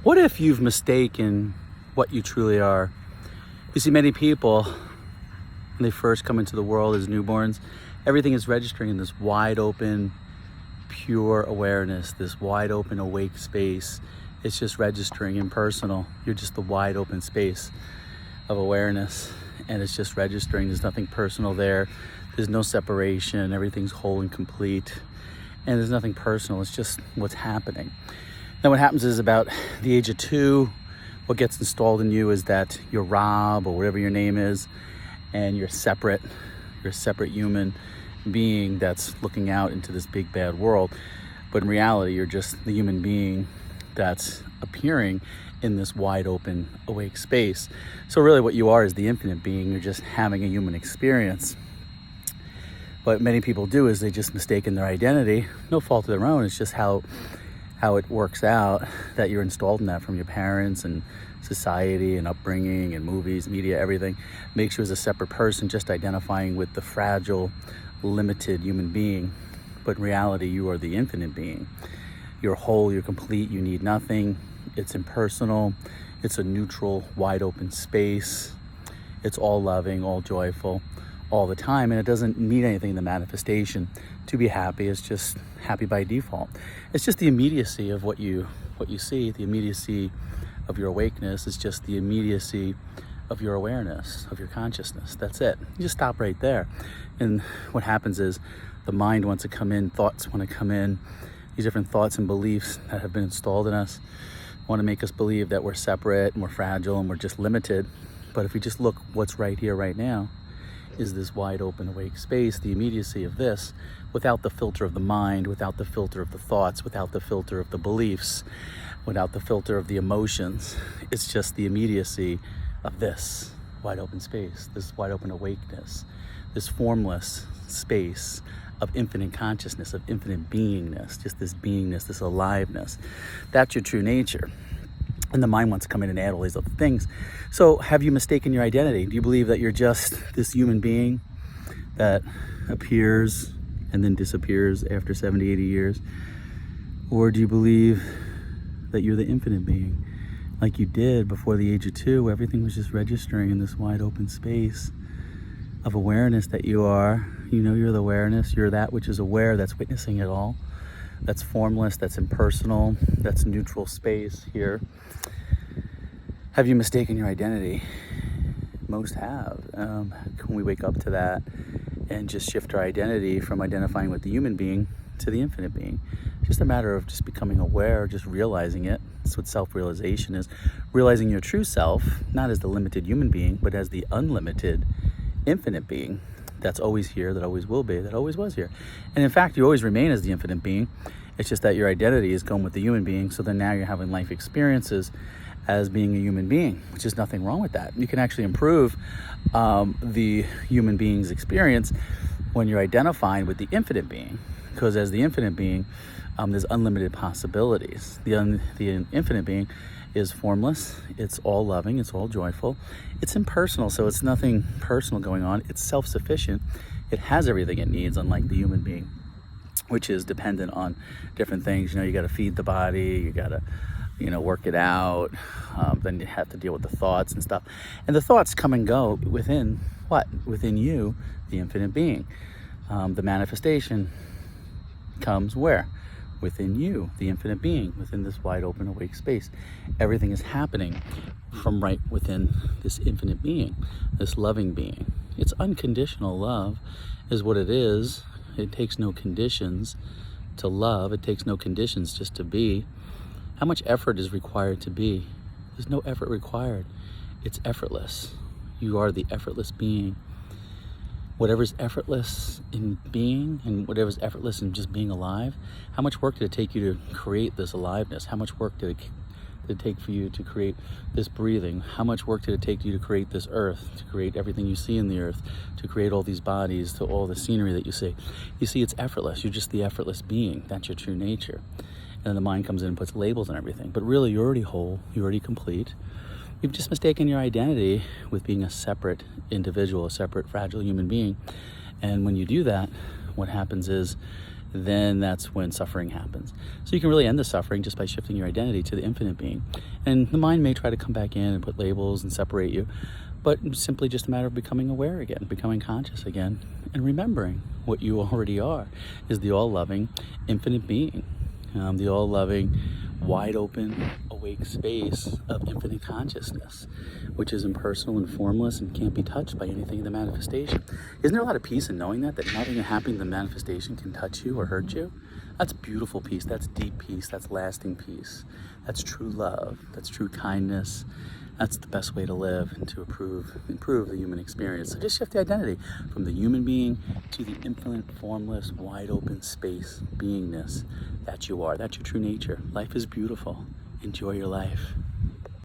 What if you've mistaken what you truly are? You see, many people, when they first come into the world as newborns, everything is registering in this wide open, pure awareness, this wide open, awake space. It's just registering impersonal. You're just the wide open space of awareness, and it's just registering. There's nothing personal there. There's no separation. Everything's whole and complete, and there's nothing personal. It's just what's happening. Then what happens is, about the age of 2, what gets installed in you is that you're Rob, or whatever your name is, and you're separate. You're a separate human being that's looking out into this big bad world. But in reality, you're just the human being that's appearing in this wide open, awake space. So really what you are is the infinite being. You're just having a human experience. What many people do is they just mistaken their identity. No fault of their own. It's just how it works out, that you're installed in that from your parents and society and upbringing and movies, media, everything makes you as a separate person, just identifying with the fragile, limited human being. But in reality, you are the infinite being. You're whole, you're complete, you need nothing. It's impersonal. It's a neutral, wide open space. It's all loving, all joyful, all the time, and it doesn't need anything in the manifestation to be happy. It's just happy by default. It's just the immediacy of what you see, the immediacy of your awakeness. Is just the immediacy of your awareness, of your consciousness. That's it. You just stop right there. And what happens is the mind wants to come in, thoughts want to come in, these different thoughts and beliefs that have been installed in us want to make us believe that we're separate and we're fragile and we're just limited. But if we just look what's right here, right now, is this wide open, awake space, the immediacy of this, without the filter of the mind, without the filter of the thoughts, without the filter of the beliefs, without the filter of the emotions. It's just the immediacy of this wide open space, this wide open awakeness, this formless space of infinite consciousness, of infinite beingness, just this beingness, this aliveness. That's your true nature. And the mind wants to come in and add all these other things. So have you mistaken your identity? Do you believe that you're just this human being that appears and then disappears after 70, 80 years? Or do you believe that you're the infinite being, like you did before the age of 2, where everything was just registering in this wide open space of awareness that you are? You know, you're the awareness. You're that which is aware, that's witnessing it all. That's formless, that's impersonal, that's neutral space here. Have you mistaken your identity? Most have. Can we wake up to that and just shift our identity from identifying with the human being to the infinite being? Just a matter of just becoming aware, just realizing it. That's what self-realization is. Realizing your true self, not as the limited human being, but as the unlimited infinite being that's always here, that always will be, that always was here. And in fact, you always remain as the infinite being. It's just that your identity is going with the human being, so then now you're having life experiences as being a human being, which is nothing wrong with that. You can actually improve the human being's experience when you're identifying with the infinite being, because as the infinite being, there's unlimited possibilities. The infinite being is formless, it's all loving, it's all joyful, it's impersonal, so it's nothing personal going on, it's self-sufficient, it has everything it needs, unlike the human being, which is dependent on different things. You know, you got to feed the body, you got to, work it out, then you have to deal with the thoughts and stuff, and the thoughts come and go within you, the infinite being. The manifestation comes where? Within you, the infinite being, within this wide open, awake space. Everything is happening from right within this infinite being, this loving being. It's unconditional love is what it is. It takes no conditions to love. It takes no conditions just to be. How much effort is required to be? There's no effort required. It's effortless. You are the effortless being. Whatever's effortless in being and whatever's effortless in just being alive, how much work did it take you to create this aliveness? How much work did it take for you to create this breathing? How much work did it take you to create this earth, to create everything you see in the earth, to create all these bodies, to all the scenery that you see? You see, it's effortless. You're just the effortless being. That's your true nature. And then the mind comes in and puts labels on everything. But really, you're already whole. You're already complete. You've just mistaken your identity with being a separate individual, a separate fragile human being. And when you do that, what happens is then that's when suffering happens. So you can really end the suffering just by shifting your identity to the infinite being And the mind may try to come back in and put labels and separate you, but it's simply just a matter of becoming aware again, becoming conscious again, and remembering what you already are is the all-loving, infinite being, the all-loving, wide open, awake space of infinite consciousness, which is impersonal and formless and can't be touched by anything in the manifestation. Isn't there a lot of peace in knowing that nothing happening in the manifestation can touch you or hurt you? That's beautiful peace. That's deep peace. That's lasting peace. That's true love. That's true kindness. That's the best way to live and to improve the human experience. So just shift the identity from the human being to the infinite, formless, wide open space beingness that you are. That's your true nature. Life is beautiful. Enjoy your life.